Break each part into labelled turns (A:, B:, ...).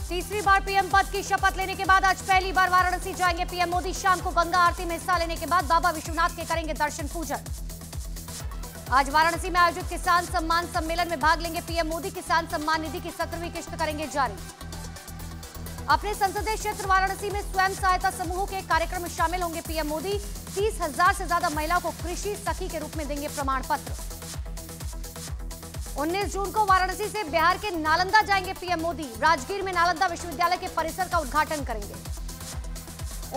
A: तीसरी बार पीएम पद की शपथ लेने के बाद आज पहली बार वाराणसी जाएंगे पीएम मोदी। शाम को गंगा आरती में हिस्सा लेने के बाद बाबा विश्वनाथ के करेंगे दर्शन पूजन। आज वाराणसी में आयोजित किसान सम्मान सम्मेलन में भाग लेंगे पीएम मोदी। किसान सम्मान निधि की 17वीं किश्त करेंगे जारी। अपने संसदीय क्षेत्र वाराणसी में स्वयं सहायता समूहों के कार्यक्रम में शामिल होंगे पीएम मोदी। 30,000 से ज्यादा महिलाओं को कृषि सखी के रूप में देंगे प्रमाण पत्र। 19 जून को वाराणसी से बिहार के नालंदा जाएंगे पीएम मोदी। राजगीर में नालंदा विश्वविद्यालय के परिसर का उद्घाटन करेंगे।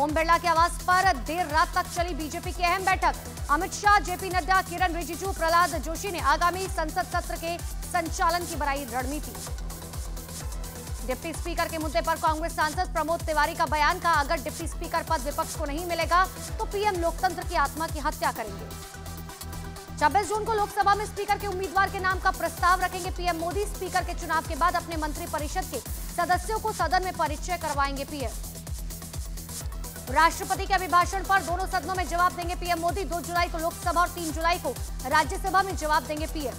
A: ओम बिरला के आवास पर देर रात तक चली बीजेपी की अहम बैठक। अमित शाह, जेपी नड्डा, किरण रिजिजू, प्रहलाद जोशी ने आगामी संसद सत्र के संचालन की बनाई रणनीति। डिप्टी स्पीकर के मुद्दे पर कांग्रेस सांसद प्रमोद तिवारी का बयान। कहा, अगर डिप्टी स्पीकर पद विपक्ष को नहीं मिलेगा तो पीएम लोकतंत्र की आत्मा की हत्या करेंगे। 26 जून को लोकसभा में स्पीकर के उम्मीदवार के नाम का प्रस्ताव रखेंगे पीएम मोदी। स्पीकर के चुनाव के बाद अपने मंत्रिपरिषद के सदस्यों को सदन में परिचय करवाएंगे पीएम। राष्ट्रपति के अभिभाषण पर दोनों सदनों में जवाब देंगे पीएम मोदी। 2 जुलाई को लोकसभा और 3 जुलाई को राज्यसभा में जवाब देंगे पीएम।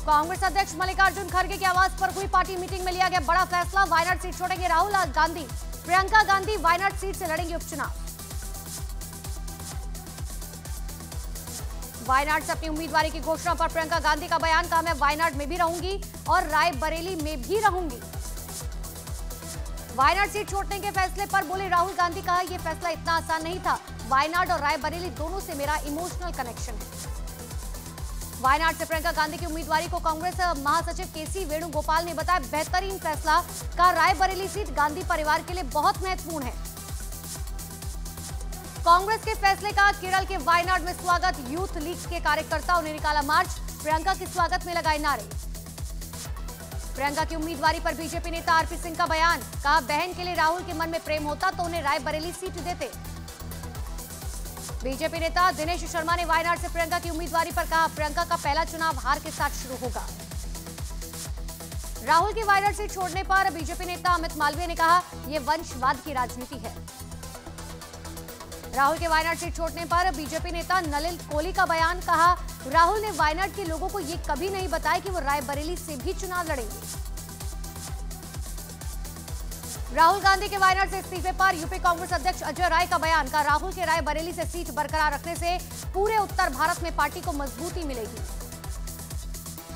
A: कांग्रेस अध्यक्ष मल्लिकार्जुन खड़गे के आवास पर हुई पार्टी मीटिंग में लिया गया बड़ा फैसला। वायनाड सीट छोड़ेंगे राहुल गांधी। प्रियंका गांधी वायनाड सीट से लड़ेंगे उपचुनाव। वायनाड से अपनी उम्मीदवारी की घोषणा पर प्रियंका गांधी का बयान। कहा, मैं वायनाड में भी रहूंगी और रायबरेली में भी रहूंगी। वायनाड सीट छोड़ने के फैसले पर बोले राहुल गांधी। कहा, यह फैसला इतना आसान नहीं था। वायनाड और रायबरेली दोनों से मेरा इमोशनल कनेक्शन है। वायनाड से प्रियंका गांधी की उम्मीदवारी को कांग्रेस महासचिव केसी वेणुगोपाल ने बताया बेहतरीन फैसला। कहा, रायबरेली सीट गांधी परिवार के लिए बहुत महत्वपूर्ण है। कांग्रेस के फैसले का केरल के वायनाड में स्वागत। यूथ लीग के कार्यकर्ताओं ने निकाला मार्च। प्रियंका के स्वागत में लगाए नारे। प्रियंका की उम्मीदवारी पर बीजेपी नेता आरपी सिंह का बयान। कहा, बहन के लिए राहुल के मन में प्रेम होता तो उन्हें रायबरेली सीट देते। बीजेपी नेता दिनेश शर्मा ने वायनाड से प्रियंका की उम्मीदवारी पर कहा, प्रियंका का पहला चुनाव हार के साथ शुरू होगा। राहुल की वायनाड सीट छोड़ने पर बीजेपी नेता अमित मालवीय ने कहा, यह वंशवाद की राजनीति है। राहुल के वायनाड सीट छोड़ने पर बीजेपी नेता नलिन कोहली का बयान। कहा, राहुल ने वायनाड के लोगों को यह कभी नहीं बताया कि वो रायबरेली से भी चुनाव लड़ेंगे। राहुल गांधी के वायनाड से इस्तीफे पर यूपी कांग्रेस अध्यक्ष अजय राय का बयान। कहा, राहुल के रायबरेली से सीट बरकरार रखने से पूरे उत्तर भारत में पार्टी को मजबूती मिलेगी।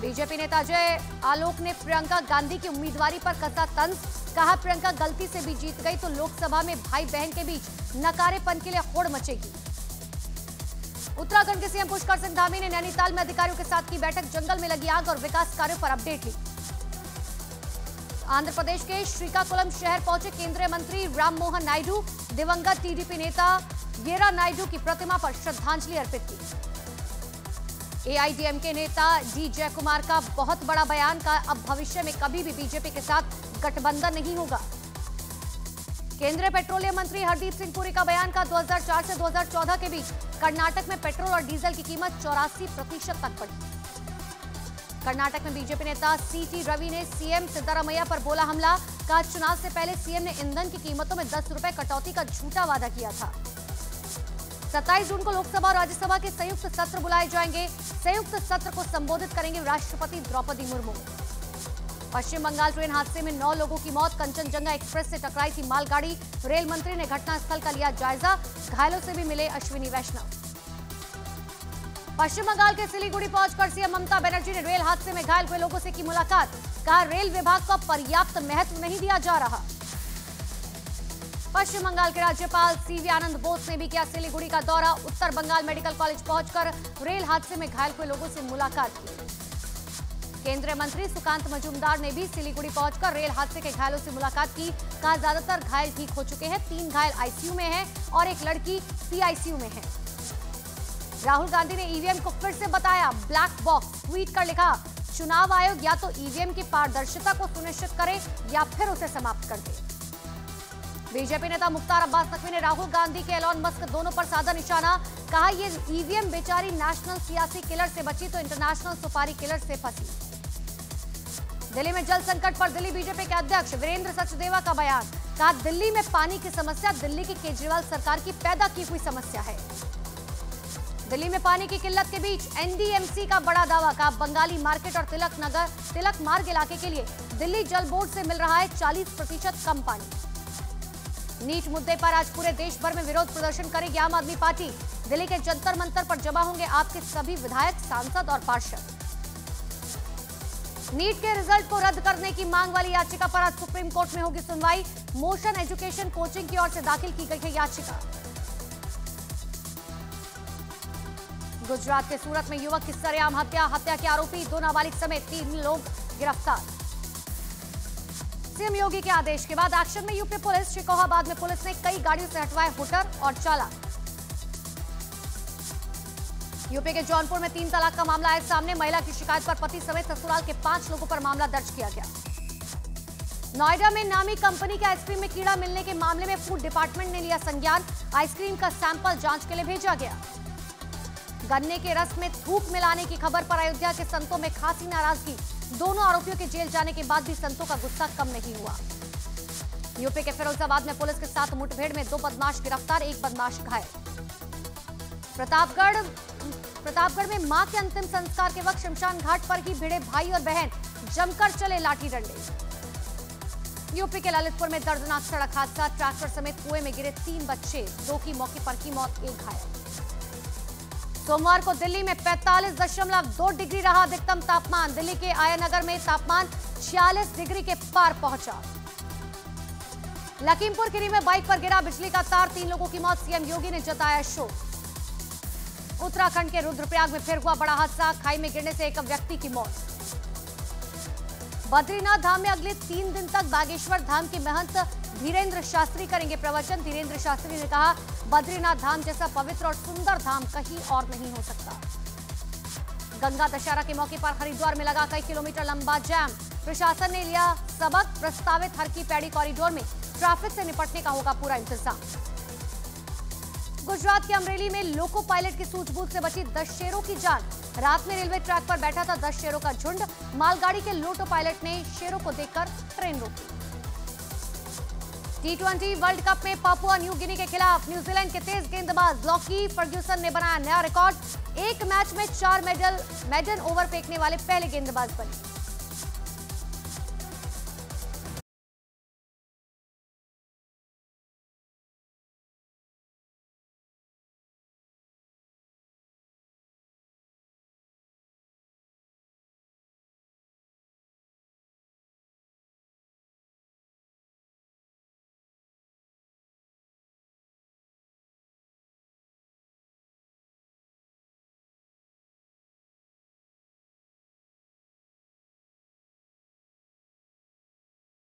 A: बीजेपी नेता अजय आलोक ने प्रियंका गांधी की उम्मीदवारी पर कसा तंज। कहा, प्रियंका गलती से भी जीत गई तो लोकसभा में भाई बहन के बीच नकारेपन के लिए होड़ मचेगी। उत्तराखंड के सीएम पुष्कर सिंह धामी ने नैनीताल में अधिकारियों के साथ की बैठक। जंगल में लगी आग और विकास कार्यों पर अपडेट ली। आंध्र प्रदेश के श्रीकाकुलम शहर पहुंचे केंद्रीय मंत्री राममोहन नायडू। दिवंगत टीडीपी नेता येरा नायडू की प्रतिमा पर श्रद्धांजलि अर्पित की। एआईडीएमके नेता डी जयकुमार का बहुत बड़ा बयान। का अब भविष्य में कभी भी बीजेपी के साथ गठबंधन नहीं होगा। केंद्रीय पेट्रोलियम मंत्री हरदीप सिंह पुरी का बयान। का 2004 से 2014 के बीच कर्नाटक में पेट्रोल और डीजल की कीमत 84% तक बढ़ी। कर्नाटक में बीजेपी नेता सीटी रवि ने सीएम सिद्धरामैया पर बोला हमला। कहा, चुनाव से पहले सीएम ने ईंधन की कीमतों में 10 रुपए कटौती का झूठा वादा किया था। 27 जून को लोकसभा और राज्यसभा के संयुक्त सत्र बुलाए जाएंगे। संयुक्त सत्र को संबोधित करेंगे राष्ट्रपति द्रौपदी मुर्मू। पश्चिम बंगाल ट्रेन हादसे में 9 लोगों की मौत। कंचनजंगा एक्सप्रेस से टकराई थी मालगाड़ी। रेल मंत्री ने घटनास्थल का लिया जायजा। घायलों से भी मिले अश्विनी वैष्णव। पश्चिम बंगाल के सिलीगुड़ी पहुंचकर सीएम ममता बनर्जी ने रेल हादसे में घायल हुए लोगों से की मुलाकात। कहा, रेल विभाग को पर्याप्त महत्व नहीं दिया जा रहा। पश्चिम बंगाल के राज्यपाल सीवी आनंद बोस ने भी किया सिलीगुड़ी का दौरा। उत्तर बंगाल मेडिकल कॉलेज पहुंचकर रेल हादसे में घायल हुए लोगों से मुलाकात की। केंद्रीय मंत्री सुकांत मजूमदार ने भी सिलीगुड़ी पहुंचकर रेल हादसे के घायलों से मुलाकात की। कहा, ज्यादातर घायल ठीक हो चुके हैं। 3 घायल आईसीयू में हैं और एक लड़की पीआईसीयू में है। राहुल गांधी ने ईवीएम को फिर से बताया ब्लैक बॉक्स। ट्वीट कर लिखा, चुनाव आयोग या तो ईवीएम की पारदर्शिता को सुनिश्चित करे या फिर उसे समाप्त कर दे। बीजेपी नेता मुख्तार अब्बास नकवी ने राहुल गांधी के एलॉन मस्क दोनों पर साधा निशाना। कहा, ये ईवीएम बेचारी नेशनल सियासी किलर से बची तो इंटरनेशनल सुपारी किलर से फंसी। दिल्ली में जल संकट पर दिल्ली बीजेपी के अध्यक्ष वीरेंद्र सचदेवा का बयान। कहा, दिल्ली में पानी की समस्या दिल्ली की केजरीवाल सरकार की पैदा की हुई समस्या है। दिल्ली में पानी की किल्लत के बीच एनडीएमसी का बड़ा दावा, कहा बंगाली मार्केट और तिलक मार्ग इलाके के लिए दिल्ली जल बोर्ड से मिल रहा है 40% कम पानी। नीट मुद्दे पर आज पूरे देश भर में विरोध प्रदर्शन करेगी आम आदमी पार्टी। दिल्ली के जंतर मंतर पर जमा होंगे आपके सभी विधायक, सांसद और पार्षद। नीट के रिजल्ट को रद्द करने की मांग वाली याचिका पर आज सुप्रीम कोर्ट में होगी सुनवाई। मोशन एजुकेशन कोचिंग की ओर से दाखिल की गई है याचिका। गुजरात के सूरत में युवक की सरेआम हत्या के आरोपी 2 नाबालिग समेत 3 लोग गिरफ्तार। सीएम योगी के आदेश के बाद एक्शन में यूपी पुलिस। शिकोहाबाद में पुलिस ने कई गाड़ियों से हटवाए हुटर और चालक। यूपी के जौनपुर में 3 तलाक का मामला आया सामने। महिला की शिकायत पर पति समेत ससुराल के 5 लोगों पर मामला दर्ज किया गया। नोएडा में नामी कंपनी के आइसक्रीम में कीड़ा मिलने के मामले में फूड डिपार्टमेंट ने लिया संज्ञान। आइसक्रीम का सैंपल जांच के लिए भेजा गया। गन्ने के रस में थूक मिलाने की खबर पर अयोध्या के संतों में खासी नाराजगी। दोनों आरोपियों के जेल जाने के बाद भी संतों का गुस्सा कम नहीं हुआ। यूपी के फिरोजाबाद में पुलिस के साथ मुठभेड़ में 2 बदमाश गिरफ्तार, 1 बदमाश घायल। प्रतापगढ़ में मां के अंतिम संस्कार के वक्त शमशान घाट पर ही भिड़े भाई और बहन, जमकर चले लाठी डंडे। यूपी के ललितपुर में दर्दनाक सड़क हादसा, ट्रैक्टर समेत कुएं में गिरे 3 बच्चे, 2 की मौके पर की मौत, 1 घायल। सोमवार को दिल्ली में 45.2 डिग्री रहा अधिकतम तापमान। दिल्ली के आयानगर में तापमान 46 डिग्री के पार पहुंचा। लखीमपुर खीरी में बाइक पर गिरा बिजली का तार, 3 लोगों की मौत, सीएम योगी ने जताया शोक। उत्तराखंड के रुद्रप्रयाग में फिर हुआ बड़ा हादसा, खाई में गिरने से एक व्यक्ति की मौत। बद्रीनाथ धाम में अगले 3 दिन तक बागेश्वर धाम के महंत धीरेन्द्र शास्त्री करेंगे प्रवचन। धीरेन्द्र शास्त्री ने कहा, बद्रीनाथ धाम जैसा पवित्र और सुंदर धाम कहीं और नहीं हो सकता। गंगा दशहरा के मौके पर हरिद्वार में लगा कई किलोमीटर लंबा जाम। प्रशासन ने लिया सबक, प्रस्तावित हर की पैड़ी कॉरिडोर में ट्रैफिक से निपटने का होगा पूरा इंतजाम। गुजरात के अमरेली में लोको पायलट की सूझबूझ से बची 10 शेरों की जान। रात में रेलवे ट्रैक पर बैठा था 10 शेरों का झुंड। मालगाड़ी के लोको पायलट ने शेरों को देखकर ट्रेन रोकी। T20 वर्ल्ड कप में पापुआ न्यू गिनी के खिलाफ न्यूजीलैंड के तेज गेंदबाज लॉकी फर्ग्यूसन ने बनाया नया रिकॉर्ड। एक मैच में 4 मेडन ओवर फेंकने वाले पहले गेंदबाज बने।